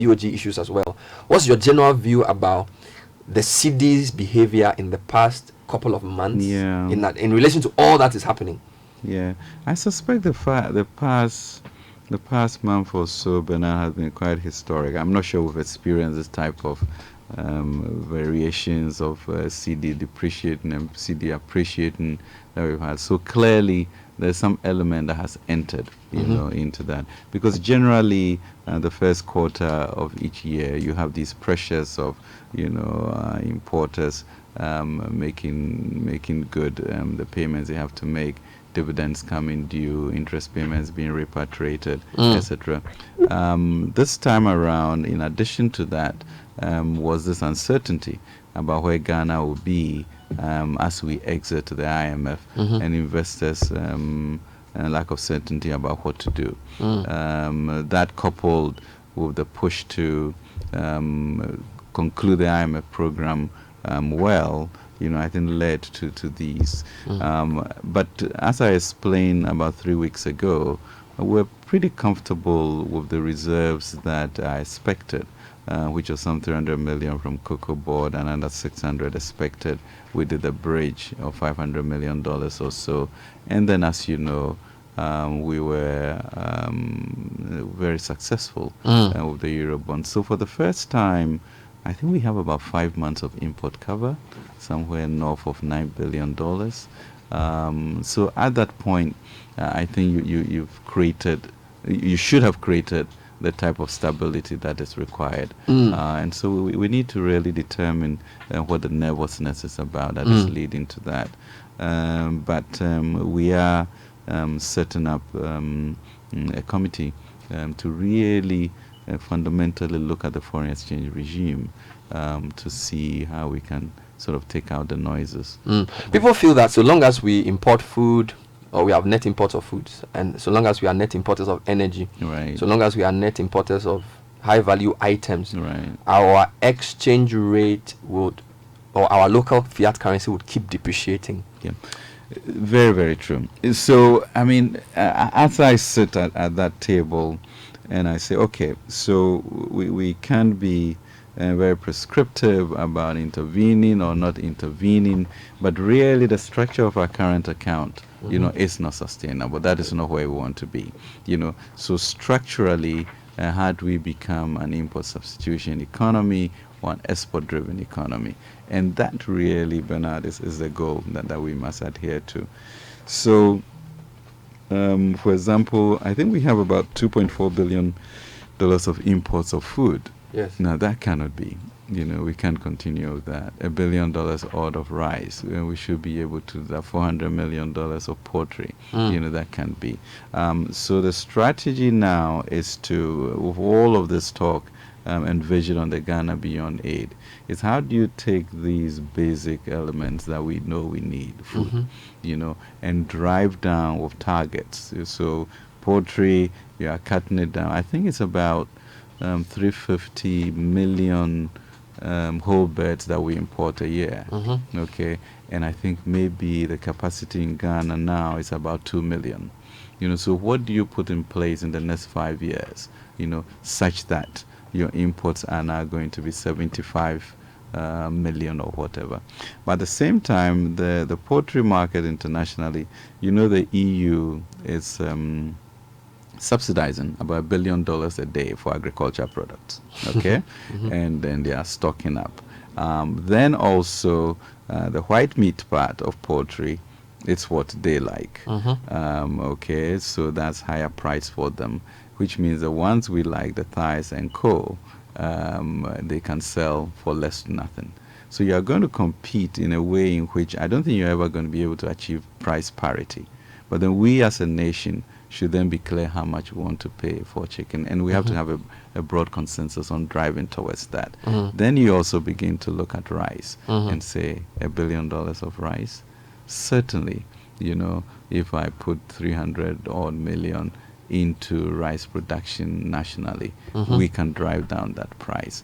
BOG issues as well. What's your general view about the cedi's behavior in the past couple of months in relation to all that is happening? Yeah, I suspect the past month or so, Bernard, has been quite historic. I'm not sure we've experienced this type of variations of cedi depreciating and cedi appreciating that we've had. So clearly, there's some element that has entered, into that. Because generally, the first quarter of each year, you have these pressures of, importers making good the payments they have to make, dividends coming due, interest payments being repatriated, etc. This time around, in addition to that, was this uncertainty about where Ghana will be as we exit the IMF, and investors lack of certainty about what to do. That coupled with the push to conclude the IMF program well, I think led to these. But as I explained about 3 weeks ago, we're pretty comfortable with the reserves that I expected, which was some 300 million from Cocoa Board and another 600 expected. We did a bridge of $500 million or so. And then, as you know, we were very successful with the Eurobond. So for the first time, I think we have about 5 months of import cover, somewhere north of $9 billion. So at that point, I think you should have created the type of stability that is required. And so we need to really determine what the nervousness is about that is leading to that. But we are setting up a committee to really fundamentally look at the foreign exchange regime to see how we can sort of take out the noises. People feel that so long as we import food, or we have net imports of foods, and so long as we are net importers of energy, so long as we are net importers of high value items, our exchange rate would, or our local fiat currency would keep depreciating. Yeah. Very, very true. So, I mean, as I sit at that table and I say, okay, so we can be very prescriptive about intervening or not intervening, but really the structure of our current account, is not sustainable. That is not where we want to be. So structurally, how do we become an import substitution economy or an export-driven economy? And that really, Bernard, is the goal that we must adhere to. So, for example, I think we have about $2.4 billion of imports of food. Yes. Now, that cannot be. We can't continue with that. $1 billion odd of rice. We should be able to do that. $400 million of poultry. That can't be. So the strategy now is to, with all of this talk and vision on the Ghana Beyond Aid, is how do you take these basic elements that we know we need, food, and drive down with targets. So poultry, you are cutting it down. I think it's about 350 million whole birds that we import a year. Okay, and I think maybe the capacity in Ghana now is about 2 million. So what do you put in place in the next 5 years, such that your imports are now going to be 75 million or whatever. But at the same time, the poultry market internationally, the EU is subsidizing about $1 billion a day for agricultural products, okay? And then they are stocking up. Then also, the white meat part of poultry, it's what they like, okay? So that's higher price for them, which means the ones we like, the thighs and co, they can sell for less than nothing. So you are going to compete in a way in which I don't think you're ever going to be able to achieve price parity. But then we as a nation should then be clear how much we want to pay for chicken. And we have to have a broad consensus on driving towards that. Then you also begin to look at rice and say $1 billion of rice. Certainly, if I put 300 odd million into rice production nationally, we can drive down that price.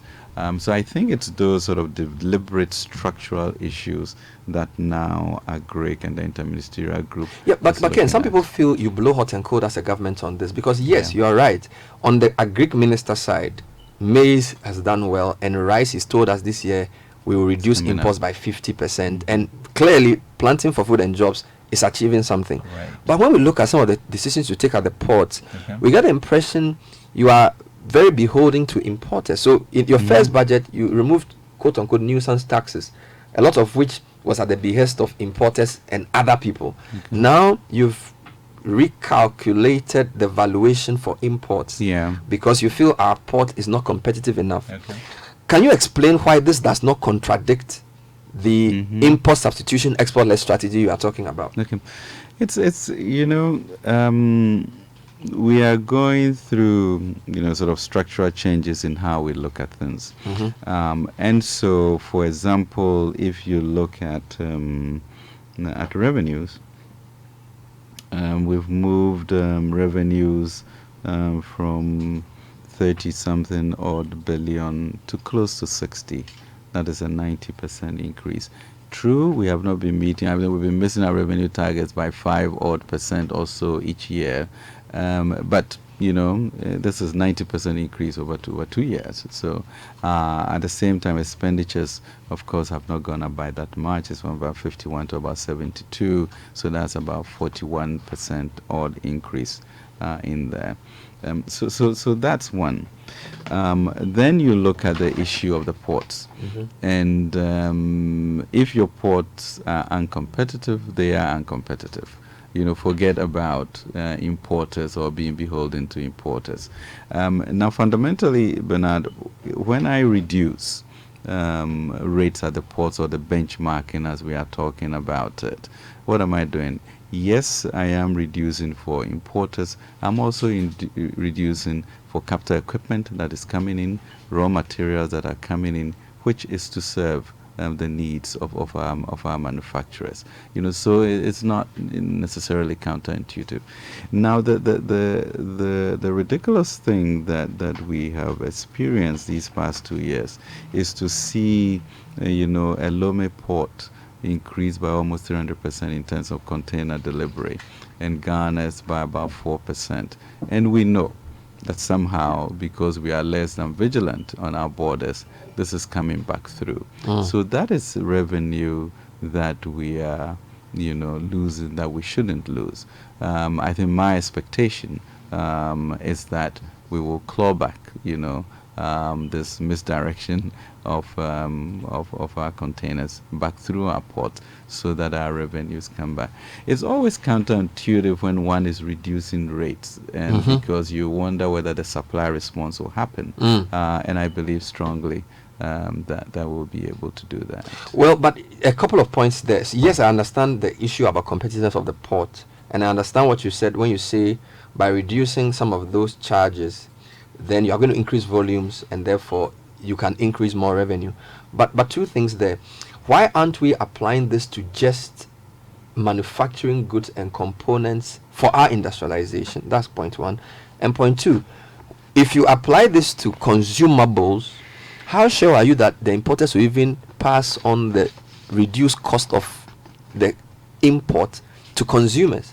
So I think it's those sort of deliberate structural issues that now AGRIC and the interministerial group. Yeah, but Ken, some people feel you blow hot and cold as a government on this because yes, you are right. On the AGRIC minister side, maize has done well, and rice is told us this year we will reduce imports by 50%. And clearly, planting for food and jobs is achieving something. Right. But when we look at some of the decisions you take at the ports, we get the impression you are very beholden to importers. So in your first budget, you removed quote-unquote nuisance taxes, a lot of which was at the behest of importers and other people. Now you've recalculated the valuation for imports because you feel our port is not competitive enough. Can you explain why this does not contradict the import substitution export-led strategy you are talking about? It's we are going through sort of structural changes in how we look at things. And so, for example, if you look at revenues, we've moved revenues from 30-something odd billion to close to 60. That is a 90% increase. True, we have not been meeting. We've been missing our revenue targets by 5% or so each year. But this is 90% increase over 2 years. So at the same time, expenditures, of course, have not gone up by that much. It's from about 51 to about 72. So that's about 41% odd increase in there. So that's one. Then you look at the issue of the ports. And if your ports are uncompetitive, they are uncompetitive. Forget about importers or being beholden to importers. Now, fundamentally, Bernard, when I reduce rates at the ports or the benchmarking as we are talking about it, what am I doing? Yes, I am reducing for importers. I'm also reducing for capital equipment that is coming in, raw materials that are coming in, which is to serve the needs of our manufacturers. So it's not necessarily counterintuitive. Now, the ridiculous thing that we have experienced these past 2 years is to see, a Lome port increased by almost 300% in terms of container delivery, and Ghana's by about 4%. And we know that somehow, because we are less than vigilant on our borders, this is coming back through. So that is revenue that we are, losing, that we shouldn't lose. I think my expectation is that we will claw back, this misdirection of our containers back through our port, so that our revenues come back. It's always counterintuitive when one is reducing rates, and because you wonder whether the supply response will happen. And I believe strongly that we'll be able to do that. Well, but a couple of points there. Yes, I understand the issue about competitiveness of the port, and I understand what you said when you say by reducing some of those charges, then you are going to increase volumes, and therefore you can increase more revenue. But two things there. Why aren't we applying this to just manufacturing goods and components for our industrialization? That's point one. And point two, if you apply this to consumables, how sure are you that the importers will even pass on the reduced cost of the import to consumers?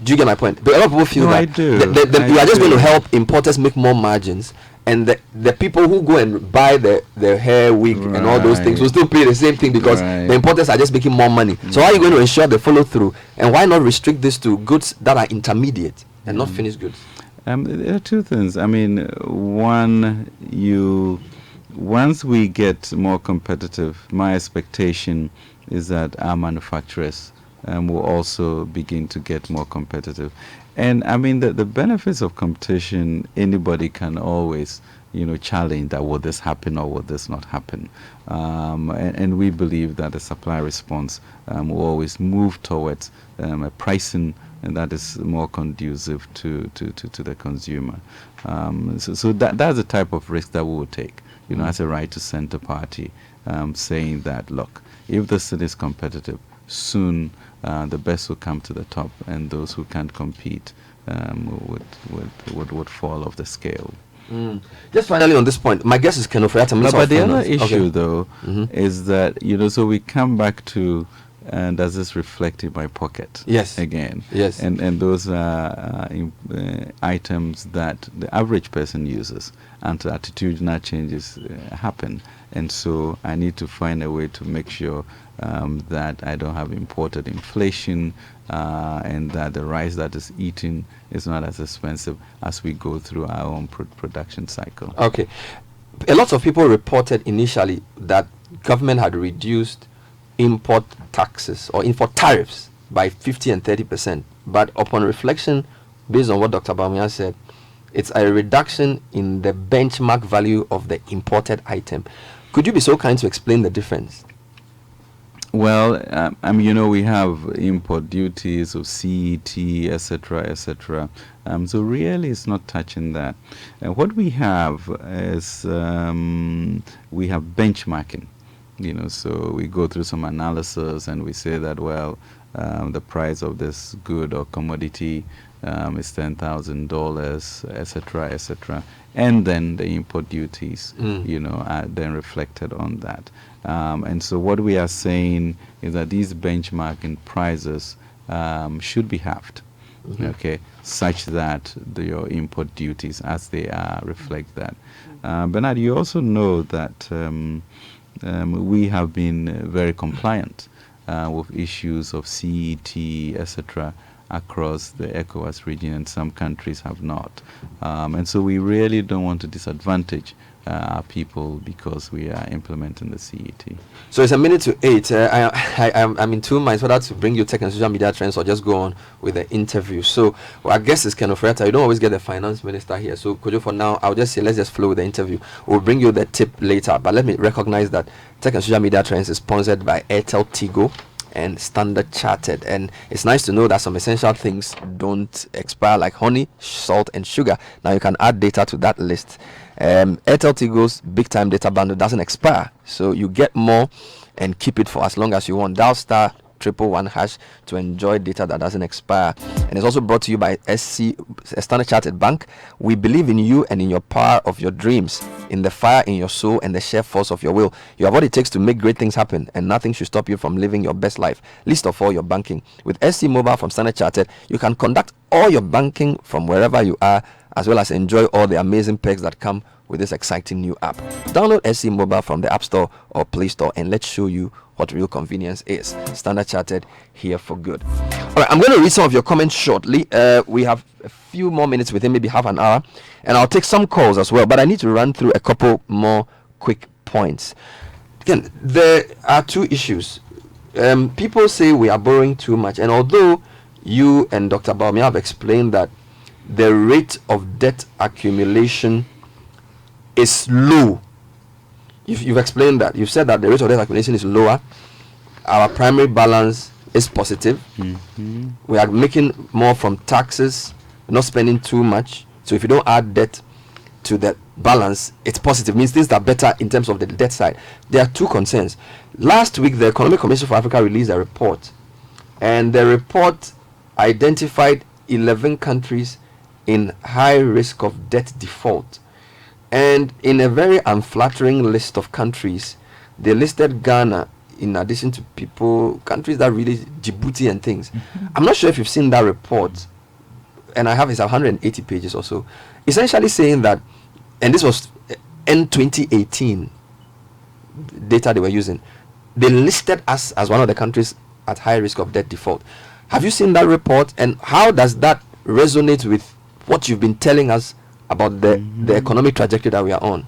Do you get my point? But a lot of people feel that you are just going to help importers make more margins, and the people who go and buy the hair wig and all those things will still pay the same thing because the importers are just making more money. So how are you going to ensure the follow through? And why not restrict this to goods that are intermediate and not finished goods? There are two things. I mean, one, once we get more competitive, my expectation is that our manufacturers will also begin to get more competitive. And I mean, the benefits of competition, anybody can always, challenge that, will this happen or will this not happen? And we believe that the supply response will always move towards a pricing that is more conducive to the consumer. So that's the type of risk that we will take, as a right to center party, saying that, look, if the city is competitive, soon the best will come to the top, and those who can't compete would fall off the scale. Just finally on this point, my guess is Ken Ofori-Atta. But the other issue, though, is that, so we come back to, does this reflect in my pocket? Yes. Again. Yes. And those are items that the average person uses. until attitudinal changes happen. And so I need to find a way to make sure that I don't have imported inflation, and that the rice that is eaten is not as expensive as we go through our own production cycle. Okay. A lot of people reported initially that government had reduced import taxes or import tariffs by 50 and 30%. But upon reflection, based on what Dr. Bawumia said, it's a reduction in the benchmark value of the imported item. Could you be so kind to explain the difference? Well, we have import duties of CET, etc., etc. So really, it's not touching that. What we have is we have benchmarking. So we go through some analysis and we say that, well, the price of this good or commodity is $10,000, etc., etc., and then the import duties, are then reflected on that. And so what we are saying is that these benchmarking prices should be halved, okay, such that your import duties, as they are, reflect that. Bernard, you also know that we have been very compliant with issues of CET, etc., across the ECOWAS region, and some countries have not. And so we really don't want to disadvantage our people because we are implementing the CET. So it's 7:08. I'm in 2 minds whether to bring you tech and social media trends or just go on with the interview. So our guest is Ken Ofori-Atta. You don't always get the finance minister here. So could you, for now, I'll just say let's just flow with the interview. We'll bring you the tip later. But let me recognize that tech and social media trends is sponsored by Airtel Tigo and Standard Chartered, and it's nice to know that some essential things don't expire, like honey, salt, and sugar. Now you can add data to that list. Airtel Tigo's big time data bundle doesn't expire, so you get more and keep it for as long as you want. Dial *111# to enjoy data that doesn't expire. And it's also brought to you by Standard Chartered Bank. We believe in you and in your power of your dreams, in the fire in your soul and the sheer force of your will. You have what it takes to make great things happen, and nothing should stop you from living your best life, least of all your banking. With SC Mobile from Standard Chartered, you can conduct all your banking from wherever you are, as well as enjoy all the amazing perks that come with this exciting new app. Download SC Mobile from the App Store or Play Store, and let's show you what real convenience is. Standard Chartered, here for good. All right, I'm going to read some of your comments shortly. We have a few more minutes within maybe half an hour, and I'll take some calls as well, but I need to run through a couple more quick points. Again, there are two issues. People say we are borrowing too much, and although you and Dr. Bawumia have explained that the rate of debt accumulation is low, you've explained that. You've said that the rate of debt accumulation is lower. Our primary balance is positive. We are making more from taxes, not spending too much. So if you don't add debt to that balance, it's positive. Means things are better in terms of the debt side. There are two concerns. Last week, the Economic Commission for Africa released a report, and the report identified 11 countries in high risk of debt default. And in a very unflattering list of countries, they listed Ghana in addition to countries that really, Djibouti and things. I'm not sure if you've seen that report, and I have it's 180 pages or so, essentially saying that, and this was in 2018 data they were using, they listed us as one of the countries at high risk of debt default. Have you seen that report, and how does that resonate with what you've been telling us about the economic trajectory that we are on?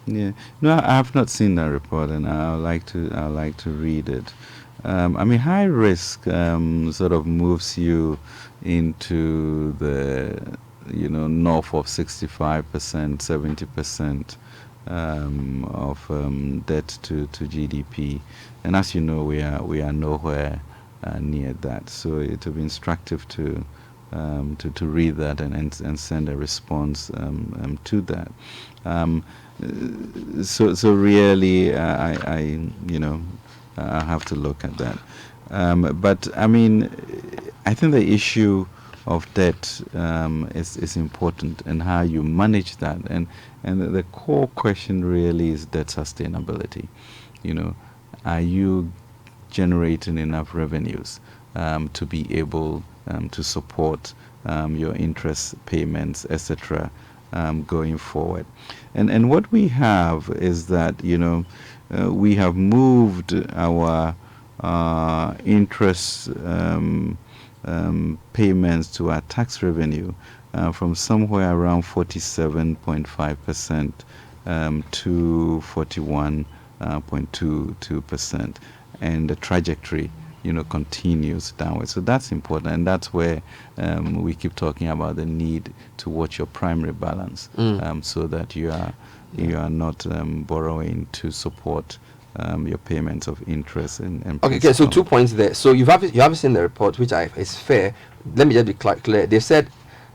Yeah, no, I have not seen that report, and I would like to read it. High risk sort of moves you into the north of 65%, 70% of debt to GDP, and as you know, we are nowhere near that. So it will be instructive to read that and send a response to that. So really, I have to look at that. But I think the issue of debt is important, and how you manage that, and the core question really is debt sustainability. Are you generating enough revenues to be able to support your interest payments, etc., going forward. And what we have is that, we have moved our interest payments to our tax revenue from somewhere around 47.5% to 41.22%, and the trajectory continues downwards. So that's important, and that's where we keep talking about the need to watch your primary balance, so that you are not borrowing to support your payments of interest and okay, so 2 points there. So you haven't seen the report, which is fair. Let me just be clear. They said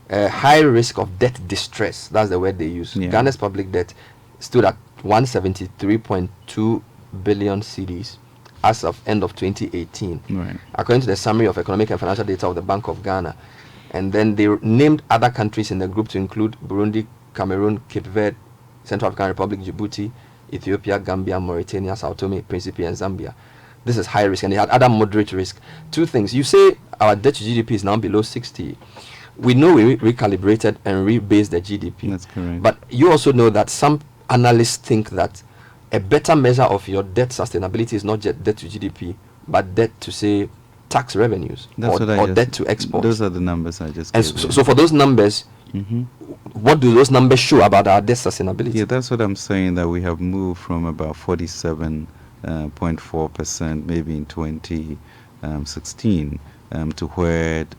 high risk of debt distress. That's the word they use. Yeah. Ghana's public debt stood at 173.2 billion cedis as of end of 2018, right, according to the summary of economic and financial data of the Bank of Ghana. And then they named other countries in the group to include Burundi, Cameroon, Cape Verde, Central African Republic, Djibouti, Ethiopia, Gambia, Mauritania, Sao Tome, Principe, and Zambia. This is high risk, and they had other moderate risk. Two things. You say our debt to GDP is now below 60. We know we recalibrated and rebased the GDP. That's correct. But you also know that some analysts think that a better measure of your debt sustainability is not just debt to GDP, but debt to, say, tax revenues, or debt to exports. Those are the numbers I just gave. And so for those numbers, what do those numbers show about our debt sustainability? Yeah, that's what I'm saying, that we have moved from about 47.4% maybe in 2016 to where it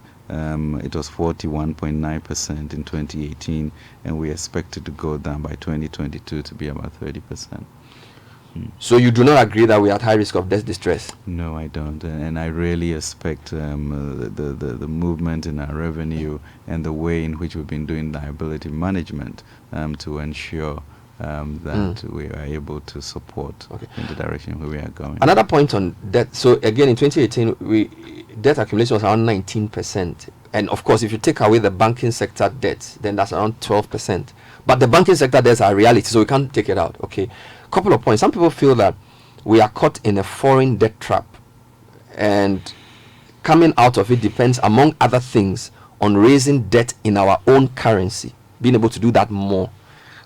was 41.9% in 2018, and we expect it to go down by 2022 to be about 30%. So you do not agree that we are at high risk of debt distress? No, I don't, and I really expect the movement in our revenue and the way in which we've been doing liability management to ensure that we are able to support in the direction where we are going. Another point on debt. So again, in 2018, debt accumulation was around 19%, and of course, if you take away the banking sector debt, then that's around 12%. But the banking sector debts are a reality, so we can't take it out. Okay. Couple of points. Some people feel that we are caught in a foreign debt trap, and coming out of it depends, among other things, on raising debt in our own currency, being able to do that more.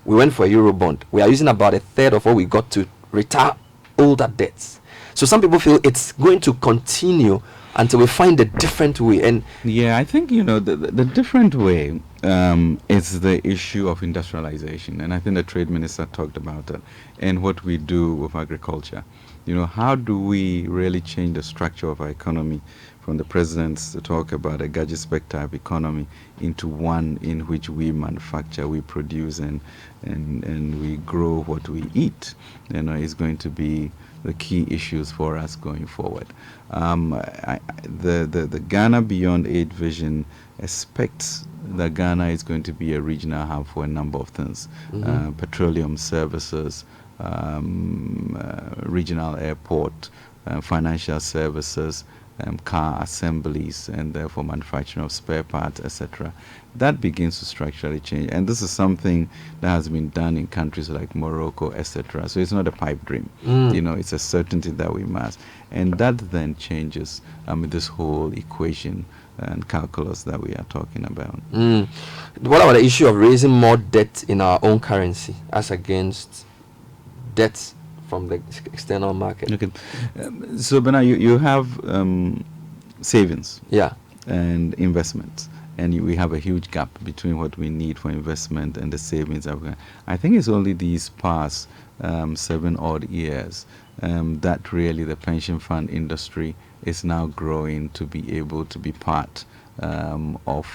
We went for a Eurobond. We are using about a third of what we got to retire older debts. So some people feel it's going to continue until we find a different way. And yeah, I think the different way is the issue of industrialization, and I think the trade minister talked about that, and what we do with agriculture. How do we really change the structure of our economy from the president's talk about a gadget spec type economy into one in which we manufacture, we produce, and we grow what we eat? Is going to be the key issues for us going forward. The Ghana Beyond Aid vision expects that Ghana is going to be a regional hub for a number of things: petroleum services, regional airport, financial services, car assemblies, and therefore manufacturing of spare parts, etc. That begins to structurally change, and this is something that has been done in countries like Morocco, etc. So it's not a pipe dream. It's a certainty that we must, and that then changes this whole equation and calculus that we are talking about. What about the issue of raising more debt in our own currency as against debts from the external market? Okay. So Bernard, you have savings, and investments, and we have a huge gap between what we need for investment and the savings. I think it's only these past 7 odd years that really the pension fund industry is now growing to be able to be part of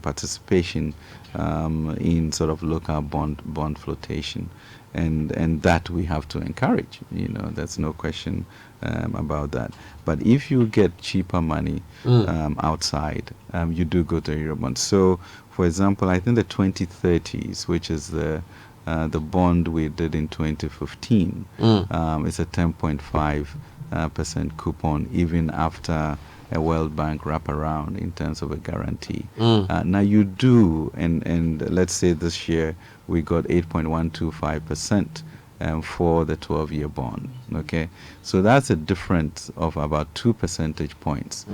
participation in sort of local bond flotation. And that we have to encourage. There's no question about that. But if you get cheaper money outside, you do go to Eurobond. So, for example, I think the 2030s, which is the bond we did in 2015, is a 10.5% coupon, even after a World Bank wraparound in terms of a guarantee. Now you do, and let's say this year we got 8.125% for the 12-year bond. Okay, so that's a difference of about 2 percentage points.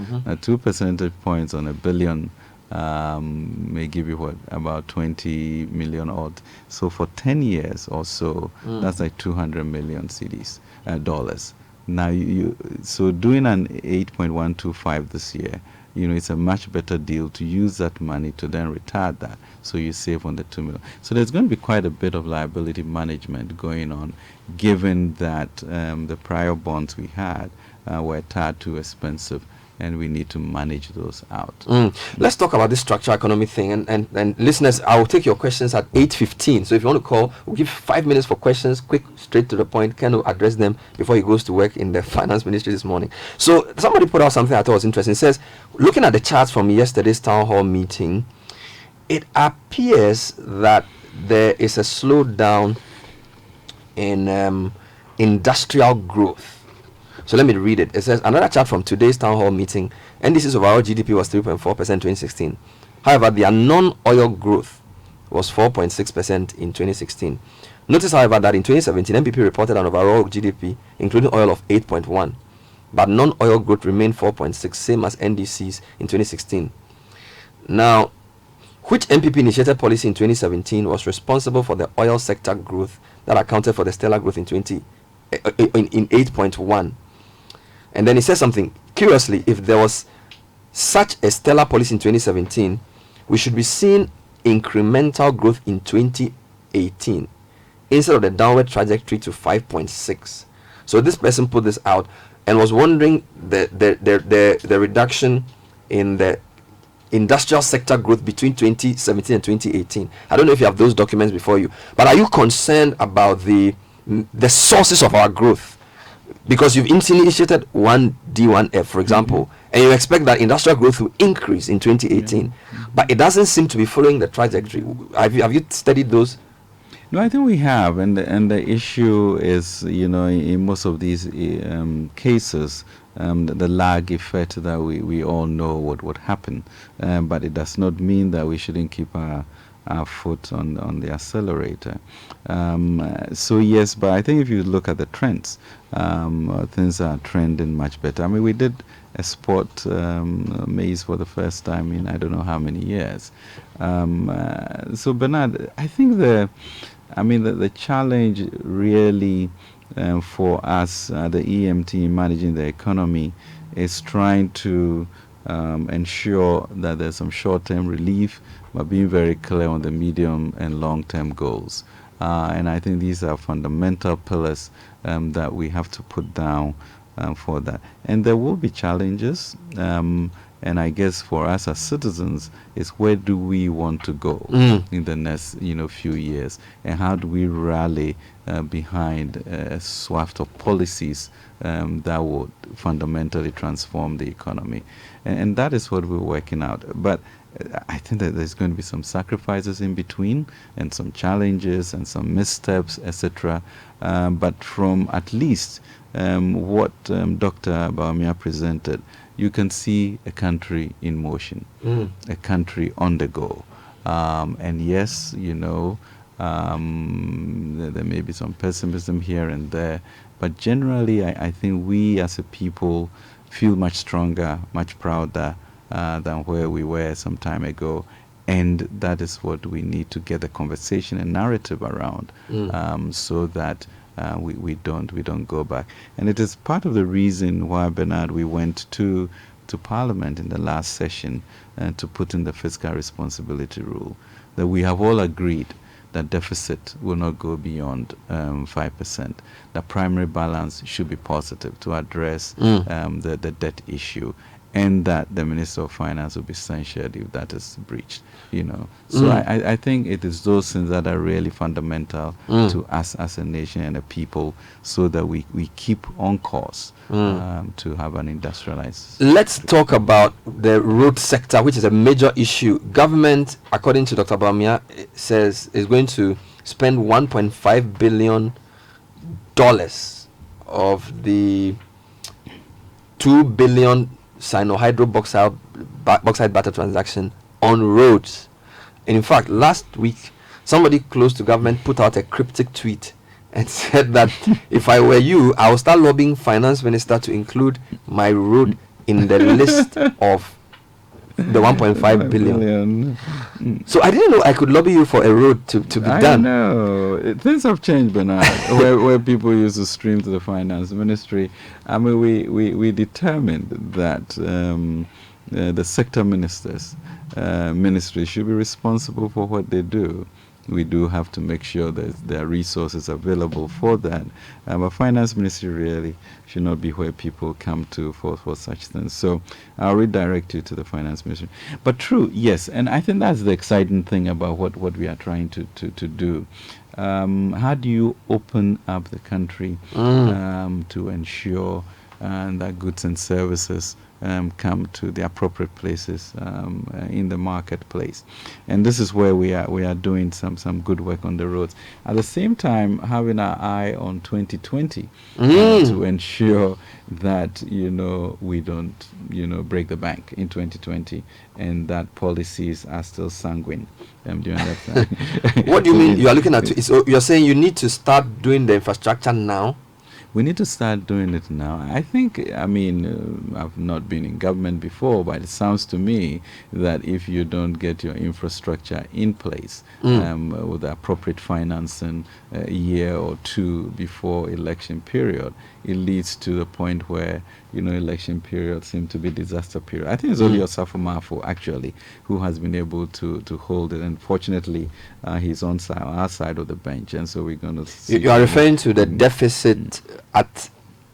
2 percentage points on $1 billion may give you about 20 million odd. So for 10 years or so, that's like 200 million cedis, dollars. Now so doing an 8.125 this year, it's a much better deal to use that money to then retire that. So you save on the 2 million. So there's going to be quite a bit of liability management going on, given that the prior bonds we had were tied too expensive, and we need to manage those out. Let's talk about this structural economy thing. And listeners, I will take your questions at 8:15. So if you want to call, we'll give 5 minutes for questions, quick, straight to the point. Ken will address them before he goes to work in the finance ministry this morning. So somebody put out something I thought was interesting. It says, looking at the charts from yesterday's town hall meeting, it appears that there is a slowdown in industrial growth. So let me read it. It says, another chart from today's town hall meeting, NDC's overall GDP was 3.4% in 2016. However, their non-oil growth was 4.6% in 2016. Notice, however, that in 2017, NPP reported an overall GDP, including oil, of 8.1. But non-oil growth remained 4.6, same as NDC's in 2016. Now, which NPP initiated policy in 2017 was responsible for the oil sector growth that accounted for the stellar growth in 8.1? And then he says something. Curiously, if there was such a stellar policy in 2017, we should be seeing incremental growth in 2018 instead of the downward trajectory to 5.6. So this person put this out and was wondering the reduction in the industrial sector growth between 2017 and 2018. I don't know if you have those documents before you, but are you concerned about the sources of our growth? Because you've initiated 1D, 1F, for example, and you expect that industrial growth will increase in 2018, but it doesn't seem to be following the trajectory. Have you studied those? No, I think we have, and the issue is, in most of these cases, the lag effect that we all know what would happen, but it does not mean that we shouldn't keep our foot on the accelerator. So yes, but I think if you look at the trends, things are trending much better. I mean, we did export maize for the first time in I don't know how many years. So Bernard, I think the challenge really for us, the EMT, in managing the economy, is trying to ensure that there's some short-term relief, but being very clear on the medium and long-term goals. And I think these are fundamental pillars that we have to put down for that. And there will be challenges. And I guess for us as citizens, is where do we want to go in the next few years, and how do we rally behind a swath of policies that would fundamentally transform the economy, and that is what we're working out. But I think that there's going to be some sacrifices in between, and some challenges and some missteps, etc. But from at least what Dr. Bawumia presented, you can see a country in motion, a country on the go. And yes, there may be some pessimism here and there, but generally I think we as a people feel much stronger, much prouder than where we were some time ago. And that is what we need to get the conversation and narrative around, so that we don't go back. And it is part of the reason why, Bernard, we went to Parliament in the last session to put in the fiscal responsibility rule, that we have all agreed that deficit will not go beyond 5%. The primary balance should be positive to address the debt issue, and that the Minister of Finance will be censured if that is breached. So I think it is those things that are really fundamental to us as a nation and a people, so that we keep on course to have an industrialized. Let's talk about the road sector, which is a major issue. Government, according to Dr. Bawumia, says is going to spend $1.5 billion of the $2 billion Sino-Hydro bauxite butter transaction on roads. And in fact, last week, somebody close to government put out a cryptic tweet and said that if I were you, I would start lobbying finance minister to include my road in the list of the 1.5 billion. So I didn't know I could lobby you for a road to be done. I know. Things have changed, Bernard, where people used to stream to the finance ministry. I mean, we determined that the sector ministers, ministry should be responsible for what they do. We do have to make sure that there are resources available for that. But finance ministry really should not be where people come to for such things. So I'll redirect you to the finance ministry. But true, yes, and I think that's the exciting thing about what we are trying to do. How do you open up the country to ensure that goods and services come to the appropriate places in the marketplace? And this is where we are doing some good work on the roads. At the same time, having our eye on 2020 to ensure that we don't break the bank in 2020, and that policies are still sanguine. Do you understand? What do you mean? You are looking at so you're saying you need to start doing the infrastructure now? We need to start doing it now. I think, I've not been in government before, but it sounds to me that if you don't get your infrastructure in place with the appropriate financing a year or two before election period, it leads to the point where, election periods seem to be disaster period. I think it's only Osafo Mafo, actually, who has been able to hold it. And fortunately, he's on our side of the bench. And so we're going to see. You are referring to the deficit at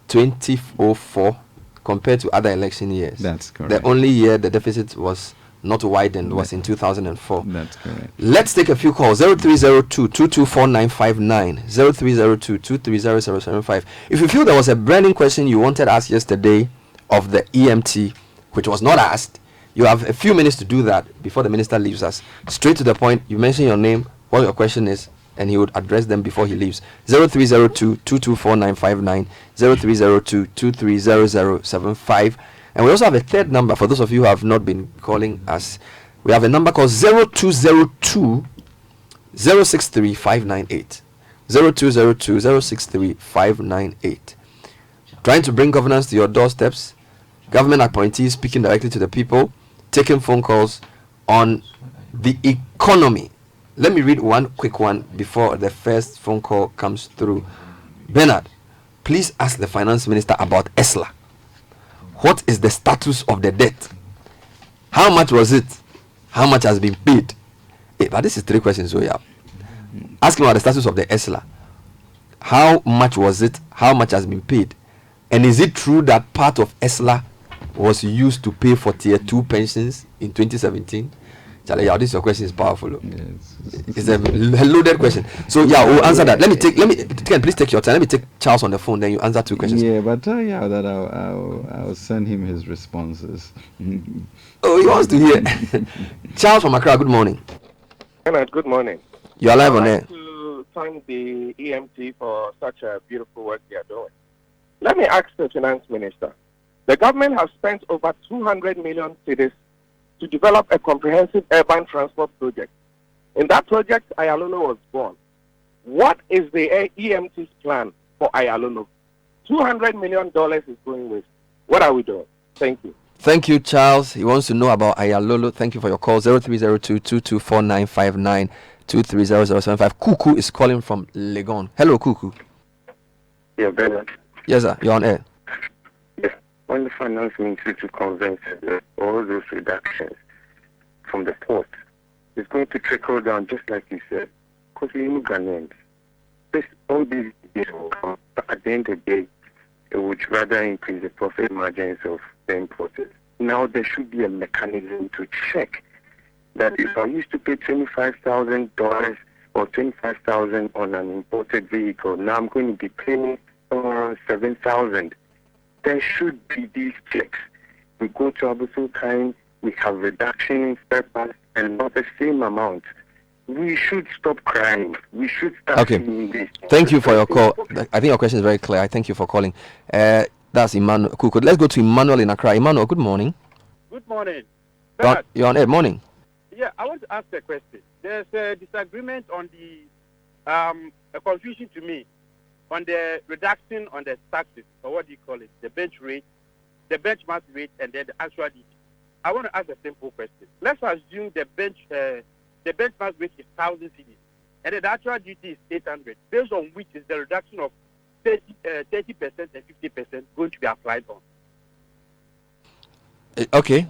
2004 compared to other election years. That's correct. The only year the deficit was not widened was in 2004. That's correct. Let's take a few calls. 0302-224959, 0302-230-075. If you feel there was a burning question you wanted asked yesterday of the EMT, which was not asked, you have a few minutes to do that before the minister leaves us. Straight to the point, you mention your name, what your question is, and he would address them before he leaves. 0302-224959, 0302-230-075. And we also have a third number for those of you who have not been calling us. We have a number called 0202-063-598. 0202-063-598. Trying to bring governance to your doorsteps, government appointees speaking directly to the people, taking phone calls on the economy. Let me read one quick one before the first phone call comes through. Bernard, please ask the finance minister about ESLA. What is the status of the debt? How much was it? How much has been paid? But this is 3 questions. So yeah, ask him about the status of the ESLA. How much was it? How much has been paid? And is it true that part of ESLA was used to pay for tier 2 pensions in 2017? Charlie, yeah, your question is powerful. Yes. It's a loaded question. So yeah, we'll answer that. Ken, please take your time. Let me take Charles on the phone, then you answer 2 questions. Yeah, but that I'll send him his responses. Oh, he wants to hear. Charles from Accra, good morning. Good morning. You're live on air. I'd like to thank the EMT for such a beautiful work they are doing. Let me ask the finance minister. The government has spent over 200 million cedis to develop a comprehensive urban transport project. In that project, Ayalono was born. What is the EMT's plan for Ayalono? $200 million is going waste. What are we doing? Thank you. Thank you, Charles. He wants to know about Ayalolo. Thank you for your call. 0302-224959, 230-075. Kuku is calling from Legon. Hello, Kuku. Yeah, Bernard. Yes, sir. You're on air. Yes. When the finance ministry to convince all those reductions from the port, it's going to trickle down just like you said. Because we know Ghanaians. All these will come, but at the end of the day, it would rather increase the profit margins of the importers. Now there should be a mechanism to check that if I used to pay $25,000 or $25,000 on an imported vehicle, now I'm going to be paying around $7,000. There should be these checks. We go to Abusul time, we have reduction in spare parts and not the same amount. We should stop crying. We should start seeing this. Thank you for your call. I think your question is very clear. I thank you for calling. That's Emmanuel. Let's go to Emmanuel in Accra. Emmanuel, good morning. Good morning. You're on air. Morning. Yeah, I want to ask a question. There's a disagreement on the, a confusion to me, on the reduction on the taxes, or what do you call it, the bench rate, the benchmark rate, and then the actual rate. I want to ask a simple question. Let's assume the benchmark rate is 1,000 cedis, and the actual duty is 800, based on which is the reduction of 30% and 50% going to be applied on. Okay,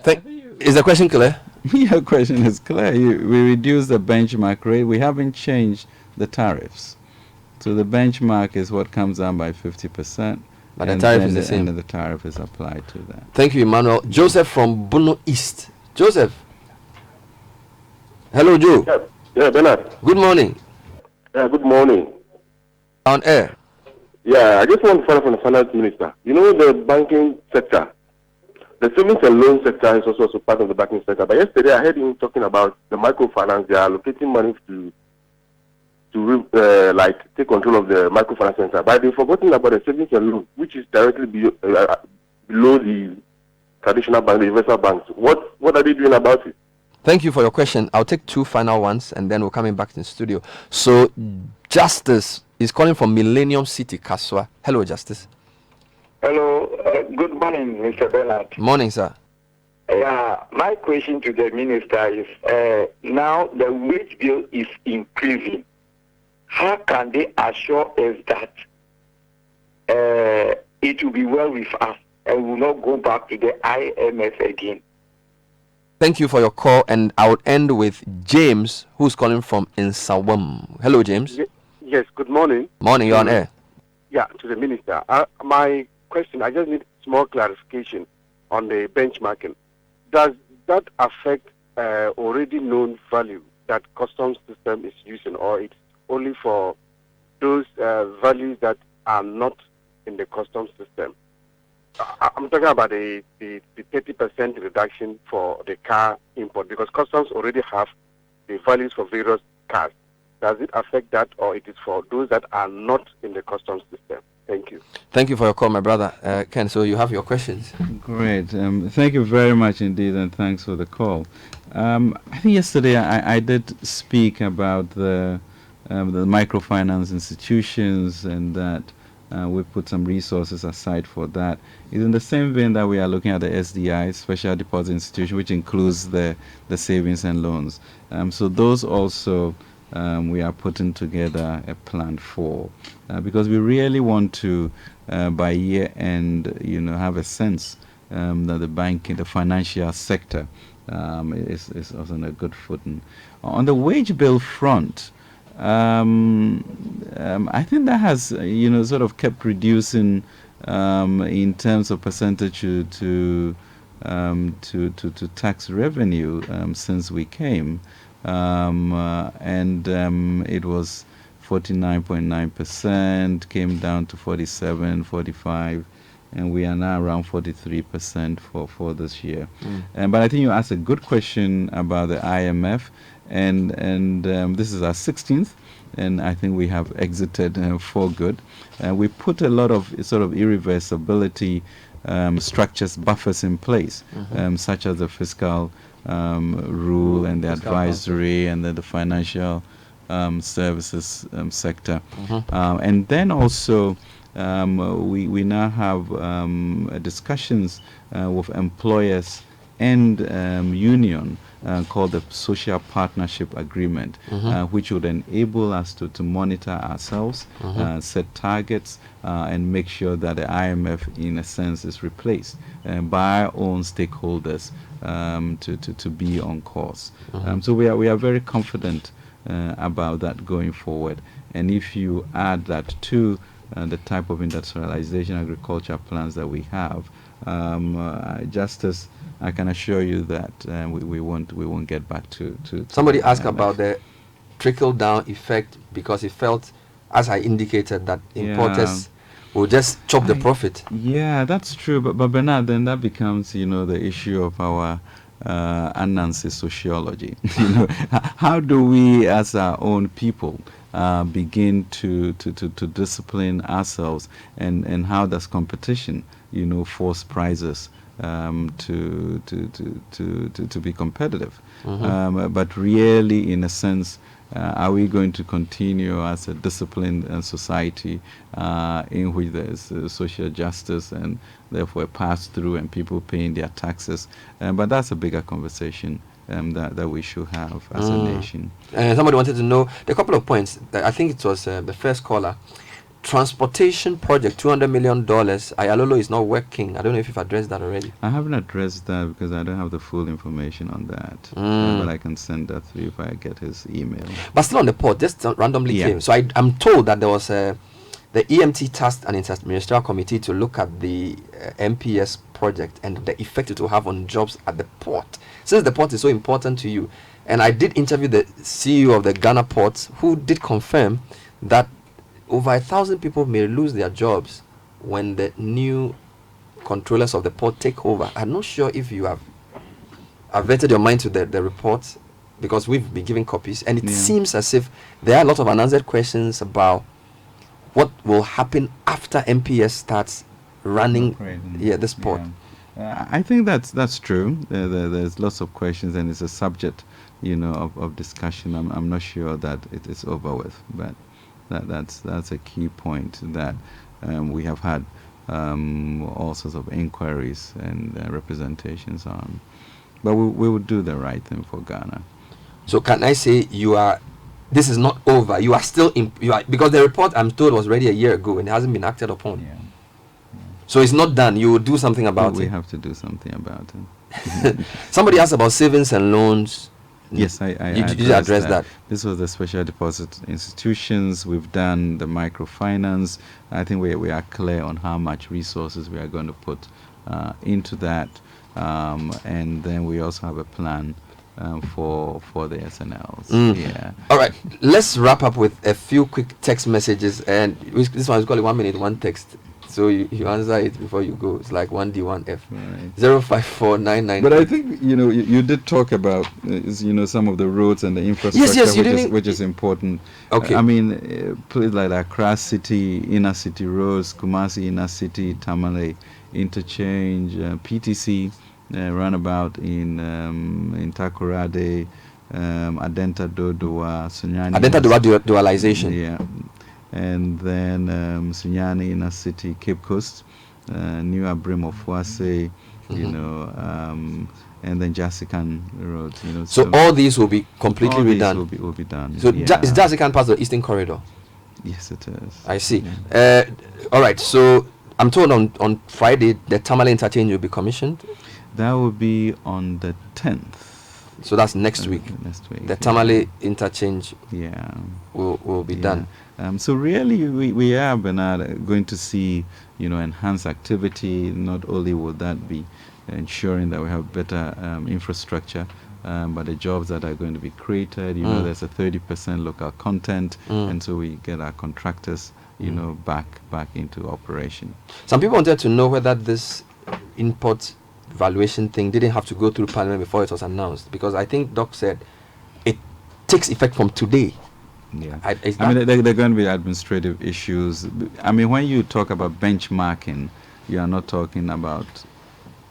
is the question clear? Your question is clear. We reduce the benchmark rate. We haven't changed the tariffs. So the benchmark is what comes down by 50%. But the tariff is the same. And the tariff is applied to that. Thank you, Emmanuel. Joseph from Bono East. Joseph. Hello, Joe. Yeah, Bernard. Good morning. Yeah, good morning. On air. Yeah, I just want to follow from the finance minister. You know, the banking sector, the savings and loan sector is also part of the banking sector. But yesterday I heard him talking about the microfinance. They are allocating money to take control of the microfinance center. But they've forgotten about the savings and loan, which is directly below the traditional bank, the universal banks. What are they doing about it? Thank you for your question. I'll take two final ones and then we're coming back to the studio. So, Justice is calling from Millennium City, Kaswa. Hello, Justice. Hello. Good morning, Mr. Bernard. Morning, sir. Yeah, my question to the minister is, now the wage bill is increasing. How can they assure us that it will be well with us and will not go back to the IMF again? Thank you for your call, and I would end with James, who's calling from Nsawam. Hello, James. Yes, good morning. Morning, you're on air. Yeah, to the minister. My question, I just need small clarification on the benchmarking. Does that affect already known value that customs system is using, or it's only for those values that are not in the customs system? I'm talking about the 30% reduction for the car import, because customs already have the values for various cars. Does it affect that, or it is for those that are not in the customs system? Thank you. Thank you for your call, my brother. Ken, so you have your questions. Great. Thank you very much indeed, and thanks for the call. I think yesterday I did speak about the microfinance institutions, and that we put some resources aside for that. It's in the same vein that we are looking at the SDI, Special Deposit Institution, which includes the savings and loans. So those also we are putting together a plan for, because we really want to, by year end, have a sense that the banking, the financial sector is also on a good footing. On the wage bill front, I think that has sort of kept reducing in terms of percentage to tax revenue since we came, and it was 49.9%, came down to 47, 45, and we are now around 43% for this year. But I think you asked a good question about the IMF, and this is our 16th, and I think we have exited for good. We put a lot of sort of irreversibility structures, buffers in place, such as the fiscal rule and the advisory and the financial services sector. And then also we now have discussions with employers and union called the Social Partnership Agreement, which would enable us to monitor ourselves, set targets, and make sure that the IMF, in a sense, is replaced by our own stakeholders to be on course. So we are very confident about that going forward. And if you add that to the type of industrialization agriculture plans that we have, Justice, I can assure you that we won't get back to somebody asked about the trickle down effect, because it felt, as I indicated, that importers will just chop the profit. Yeah, that's true. But Bernard, then that becomes the issue of our Anansi sociology. How do we, as our own people, begin to discipline ourselves, and how does competition force prices to be competitive? But really, in a sense, Are we going to continue as a disciplined society in which there is social justice and therefore a pass-through and people paying their taxes? But that's a bigger conversation that we should have as a nation. Somebody wanted to know a couple of points. I think it was the first caller. Transportation project, $200 million. Ayalolo is not working. I don't know if you've addressed that already. I haven't addressed that because I don't have the full information on that. But I can send that through if I get his email. But still on the port, just randomly came. So I'm told that there was the EMT tasked an interministerial committee to look at the MPS project and the effect it will have on jobs at the port. Since the port is so important to you, and I did interview the CEO of the Ghana ports, who did confirm that over 1,000 people may lose their jobs when the new controllers of the port take over. I'm not sure if you have averted your mind to the reports, because we've been giving copies, and it seems as if there are a lot of unanswered questions about what will happen after MPS starts running this port. I think that's true. There's lots of questions, and it's a subject, of discussion. I'm not sure that it is over with, but that's a key point that we have had all sorts of inquiries and representations on. But we will do the right thing for Ghana. So can I say this is not over? You are still because the report I'm told was ready a year ago and it hasn't been acted upon. Yeah. So it's not done. You will do something about it. We have to do something about it. Somebody asked about savings and loans. Yes, I addressed that. This was the special deposit institutions. We've done the microfinance. I think we are clear on how much resources we are going to put into that. And then we also have a plan for the SNLs. Yeah. All right. Let's wrap up with a few quick text messages. And this one is called 1 minute, 1 text. So you answer it before you go. It's like 1D1F. Right. 05499. But I think you did talk about some of the roads and the infrastructure, which is important. Okay. I mean, places like Accra City, inner city roads, Kumasi inner city, Tamale interchange, PTC runabout in Takoradi, Adenta Dodowa, Sunyani. Adenta Dodowa dualization. Yeah. And then Sunyani inner city, Cape Coast, New Abrim of Fuase, and then Jasikan Road. So all these will be completely redone. Will be done. So is Jasikan part of the Eastern Corridor? Yes, it is. I see. Yeah. All right. So I'm told on Friday the Tamale interchange will be commissioned. That will be on the 10th. So that's next week. Next week. The Tamale interchange. Will be done. So really, we are, Bernard, going to see, enhanced activity. Not only will that be ensuring that we have better infrastructure, but the jobs that are going to be created. There's a 30% local content, and so we get our contractors, back into operation. Some people wanted to know whether this import valuation thing didn't have to go through Parliament before it was announced, because I think Doc said it takes effect from today. Yeah, I mean, there are going to be administrative issues. I mean, when you talk about benchmarking, you are not talking about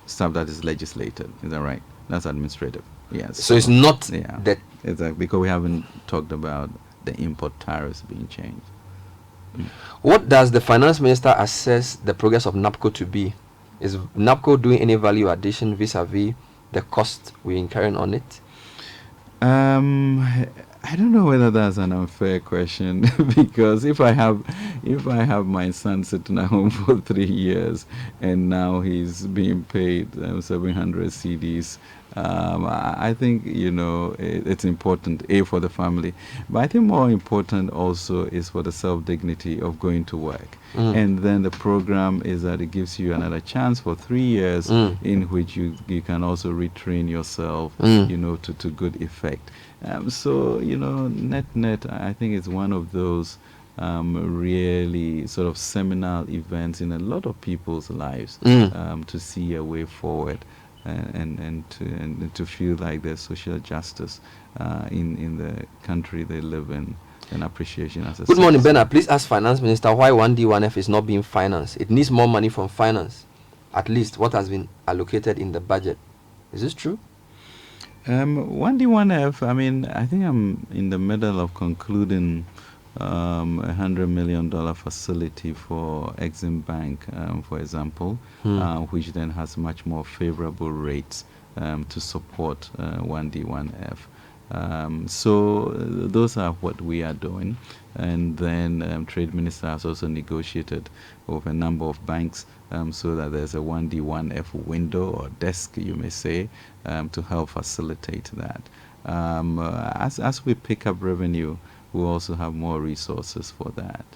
stuff that is legislated. Is that right? That's administrative. Yes. So it's not that. Exactly, because we haven't talked about the import tariffs being changed. What does the finance minister assess the progress of NAPCO to be? Is NAPCO doing any value addition vis-a-vis the cost we're incurring on it? I don't know whether that's an unfair question, because if I have my son sitting at home for 3 years and now he's being paid 700 cedis, I think it's important for the family, but I think more important also is for the self-dignity of going to work. And then the program is that it gives you another chance for 3 years in which you can also retrain yourself to good effect. So net I think it's one of those really sort of seminal events in a lot of people's lives, to see a way forward and to feel like there's social justice in the country they live in, and appreciation as a Good morning, Bernard. Please ask Finance Minister why 1D1F is not being financed. It needs more money from finance, at least what has been allocated in the budget. Is this true? 1D1F, I mean, I think I'm in the middle of concluding $100 million facility for Exim Bank, for example, which then has much more favorable rates to support 1D1F. So those are what we are doing. And then Trade Minister has also negotiated with a number of banks so that there's a 1D1F window or desk, you may say, to help facilitate that. As we pick up revenue, we'll also have more resources for that.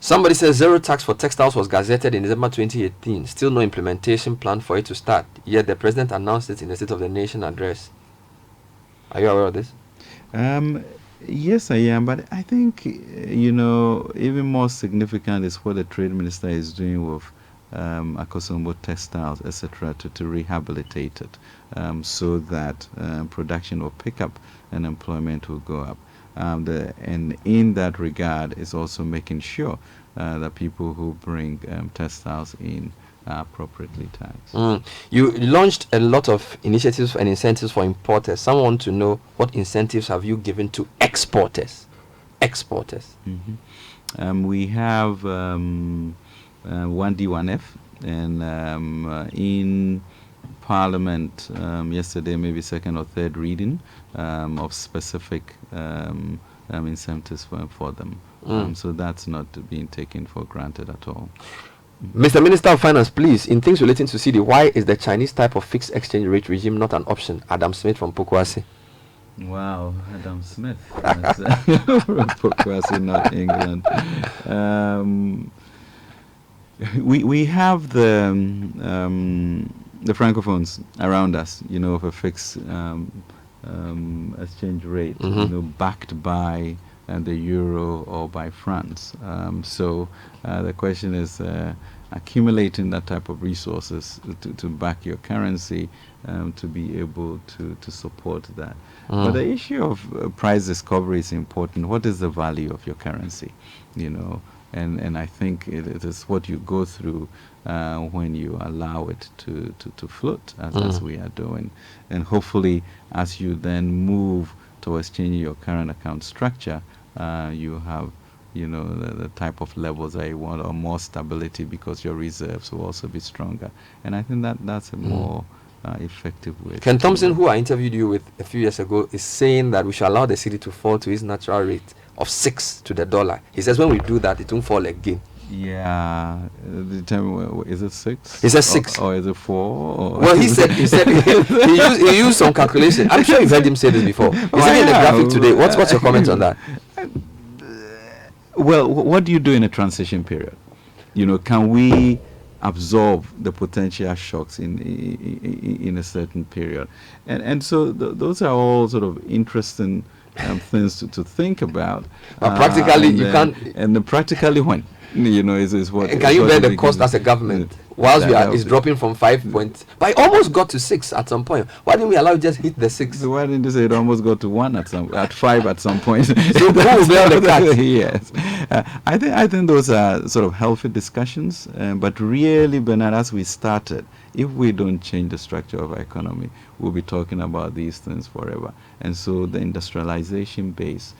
Somebody says zero tax for textiles was gazetted in December 2018. Still no implementation plan for it to start. Yet the president announced it in the State of the Nation address. Are you aware of this? Yes, I am. But I think, even more significant is what the Trade Minister is doing with Akosombo textiles, etc., to rehabilitate it so that production will pick up and employment will go up. And in that regard is also making sure that people who bring textiles in are appropriately taxed. You launched a lot of initiatives and incentives for importers. Some want to know, what incentives have you given to exporters? We have 1D1F, and in Parliament yesterday, maybe second or third reading of specific incentives for them. So that's not being taken for granted at all. Mr. Minister of Finance, please, in things relating to cedi, why is the Chinese type of fixed exchange rate regime not an option? Adam Smith from Pokwasi. Wow, Adam Smith. From Pokwasi, not England. We have the francophones around us, with a fixed exchange rate, backed by the euro or by France. So the question is accumulating that type of resources to back your currency to be able to support that. But the issue of price discovery is important. What is the value of your currency? And I think it is what you go through when you allow it to float as we are doing. And hopefully, as you then move towards changing your current account structure, you have the type of levels that you want, or more stability, because your reserves will also be stronger. And I think that's a more effective way. Ken Thompson, who I interviewed you with a few years ago, is saying that we should allow the cedi to fall to its natural rate of 6 to the dollar. He says when we do that, it won't fall again. Yeah, is it 6? He says 6. Or is it 4? Well, he said he used some calculation. I'm sure you've heard him say this before. He's even in the graphic today. What's your comment on that? Well, what do you do in a transition period? Can we absorb the potential shocks in a certain period? And so those are all sort of interesting things to think about. But practically, you can't. And practically when? Is what. And can you bear the cost as a government? Whilst it's dropping from 5 points, but it almost got to 6 at some point. Why didn't we allow it just hit the 6? So why didn't you say it almost got to 1 at 5 at some point? So who will bear the cut? Yes, I think those are sort of healthy discussions. But really, Bernard, as we started, if we don't change the structure of our economy, we'll be talking about these things forever. And so the industrialization base,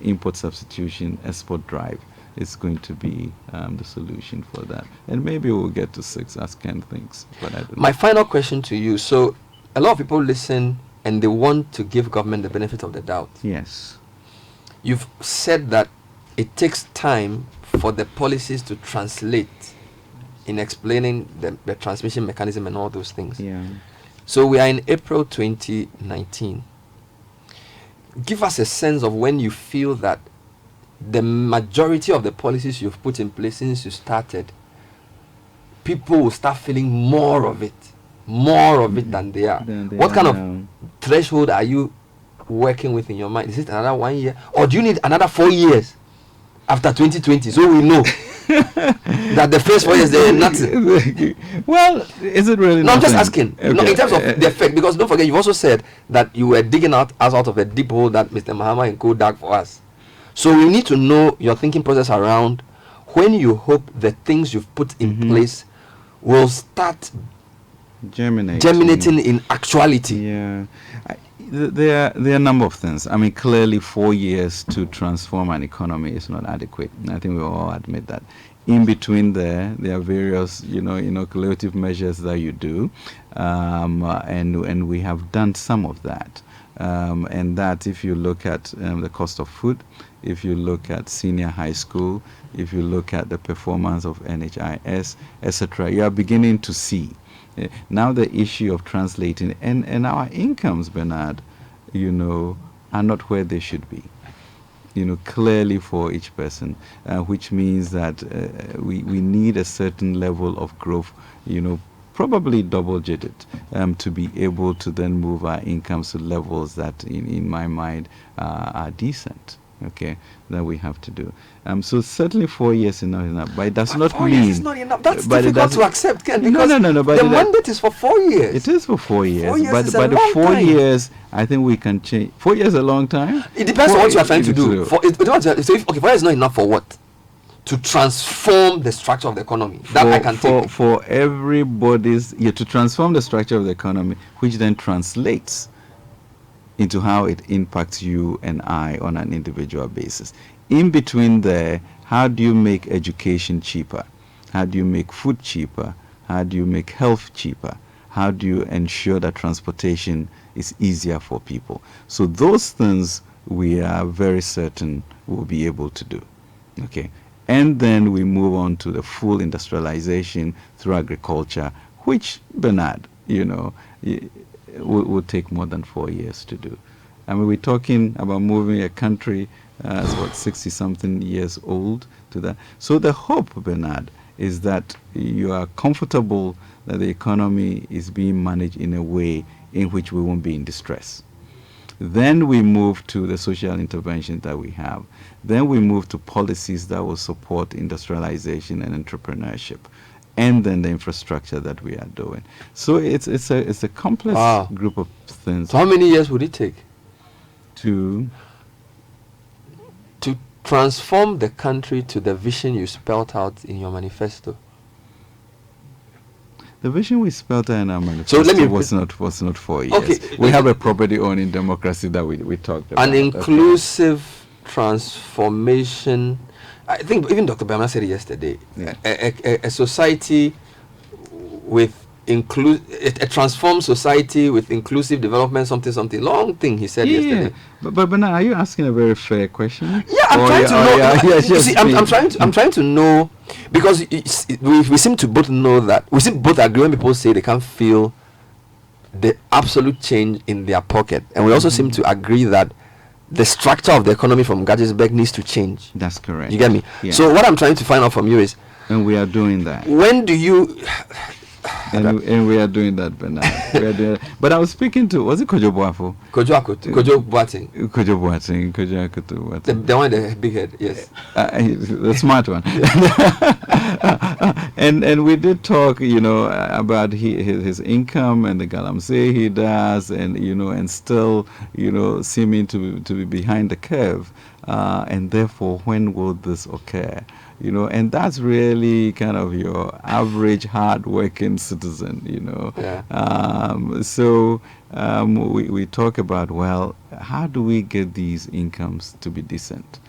import substitution, export drive is going to be the solution for that. And maybe we'll get to 6 as Ken thinks. But I don't My know. final question to you. So a lot of people listen and they want to give government the benefit of the doubt. Yes. You've said that it takes time for the policies to translate in explaining the transmission mechanism and all those things. Yeah. So we are in April 2019. Give us a sense of when you feel that the majority of the policies you've put in place since you started, people will start feeling more of it than they are. What kind of threshold are you working with in your mind? Is it another 1 year, or do you need another 4 years after 2020 so we know that the first 4 years there is nothing? Well, is it really? No, I'm just asking. Okay. No, in terms of the effect, because don't forget, you also said that you were digging us out of a deep hole that Mr. Mahama and Co dug for us. So we need to know your thinking process around when you hope the things you've put in place will start germinating in actuality. Yeah. There are a number of things. I mean, clearly 4 years to transform an economy is not adequate. I think we all admit that. In between there are various, inoculative measures that you do, and we have done some of that. And that, if you look at the cost of food, if you look at senior high school, if you look at the performance of NHIS, etc., you are beginning to see. Now the issue of translating, and our incomes, Bernard, are not where they should be. Clearly for each person, which means that we need a certain level of growth, probably double-digit, to be able to then move our incomes to levels that, in my mind, are decent. Okay, that we have to do. So certainly 4 years is not enough, but it does not 4 mean. years is not enough. That's difficult to accept, Ken, because no. But the mandate is for 4 years. It is for 4 years. 4 years but is a the long 4 time. years, I think we can change. 4 years is a long time. It depends on what you are trying to do. So if 4 years is not enough for what? To transform the structure of the economy. That I can take. For everybody's, to transform the structure of the economy, which then translates into how it impacts you and I on an individual basis. In between there, how do you make education cheaper? How do you make food cheaper? How do you make health cheaper? How do you ensure that transportation is easier for people? So those things we are very certain we'll be able to do. Okay. And then we move on to the full industrialization through agriculture, which, Bernard, will take more than 4 years to do. I mean, we're talking about moving a country as 60-something years old to that. So the hope, Bernard, is that you are comfortable that the economy is being managed in a way in which we won't be in distress. Then we move to the social intervention that we have. Then we move to policies that will support industrialization and entrepreneurship, and then the infrastructure that we are doing. So it's a complex group of things. So how many years would it take to transform the country to the vision you spelled out in your manifesto? The vision we spelled out in our manifesto was not 4 years. Okay. We have a property owning democracy that we talked about. An inclusive transformation. I think even Dr. Bernard said it yesterday. Yeah. A society with a transformed society with inclusive development, something long thing he said yesterday. But Bernard, are you asking a very fair question? Yeah, I'm trying to know. You see, I'm trying to know, because we seem to both know that we seem both agree when people say they can't feel the absolute change in their pocket, and we also seem to agree that the structure of the economy from Gadgetsburg needs to change. That's correct. You get me? Yeah. So what I'm trying to find out from you is, and we are doing that. When do you? And we are doing that, Bernard. We are doing that. But I was speaking to, was it Kojo Boafo? Kojo Boateng. Kojo Boateng. Kojo Boateng. The one with the big head, yes. The smart one. and we did talk, about his income and the galamsey he does, and and still, seeming to be behind the curve. And therefore, when will this occur? And that's really kind of your average hard-working citizen, Yeah. So we talk about, well, how do we get these incomes to be decent?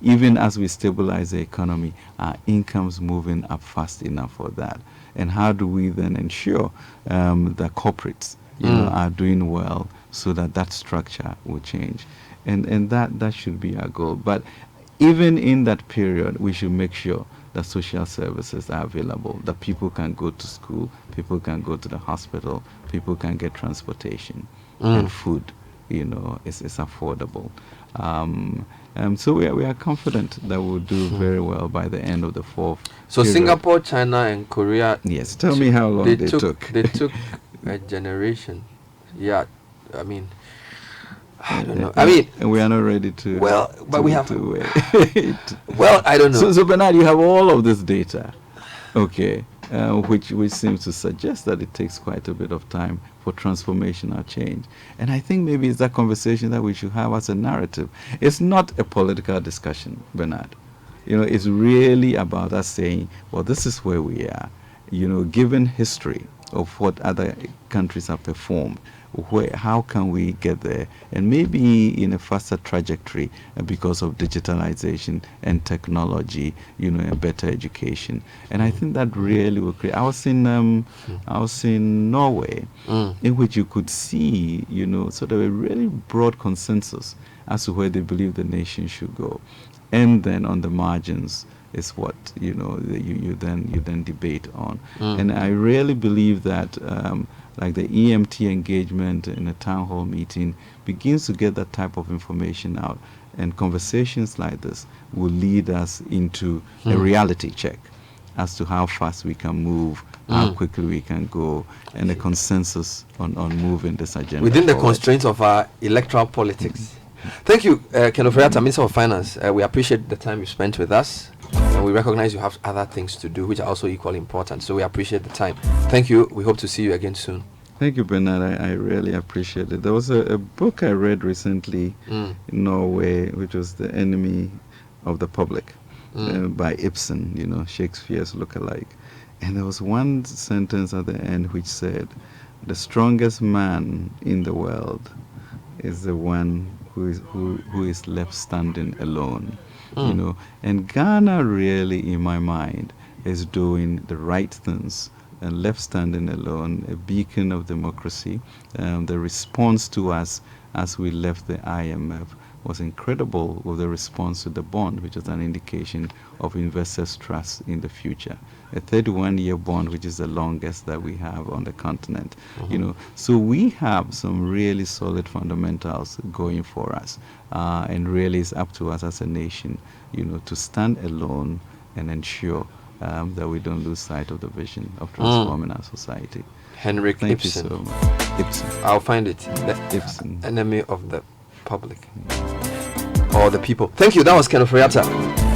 Even as we stabilize the economy, our incomes moving up fast enough for that. And how do we then ensure that corporates, are doing well so that structure will change? And that should be our goal. But even in that period, we should make sure that social services are available, that people can go to school, people can go to the hospital, people can get transportation, and food, is affordable. So we are confident that we'll do very well by the end of the fourth. So period. Singapore, China, and Korea. Yes, tell me how long they took. They took a generation. Yeah, I mean, I don't know. And we are not ready to. Well, but we have to wait. Well, I don't know. So Bernard, you have all of this data, okay, which seems to suggest that it takes quite a bit of time for transformational change. And I think maybe it's that conversation that we should have as a narrative. It's not a political discussion, Bernard. It's really about us saying, well, this is where we are. Given history, of what other countries have performed. How can we get there? And maybe in a faster trajectory because of digitalization and technology, and better education. And I think that really will create. I was in Norway, in which you could see, sort of a really broad consensus as to where they believe the nation should go. And then on the margins is what you then debate on. And I really believe that like the EMT engagement in a town hall meeting begins to get that type of information out, and conversations like this will lead us into a reality check as to how fast we can move, how quickly we can go, and a consensus on moving this agenda within the forward. constraints of our electoral politics. Thank you, Ken Ofori-Atta, Minister of Finance. We appreciate the time you spent with us, and we recognize you have other things to do, which are also equally important. So we appreciate the time. Thank you. We hope to see you again soon. Thank you, Bernard. I really appreciate it. There was a book I read recently in Norway, which was The Enemy of the Public by Ibsen, Shakespeare's lookalike. And there was one sentence at the end which said, the strongest man in the world is the one who is left standing alone. And Ghana really, in my mind, is doing the right things and left standing alone, a beacon of democracy. The response to us as we left the IMF was incredible, with the response to the bond, which is an indication of investors' trust in the future. A 31-year bond, which is the longest that we have on the continent. So we have some really solid fundamentals going for us, and really it's up to us as a nation, to stand alone and ensure that we don't lose sight of the vision of transforming our society. Henrik Thank Ibsen. you so much. Ibsen. I'll find it. The Ibsen. Enemy of the public. Or the people. Thank you. That was Ken Ofori-Atta.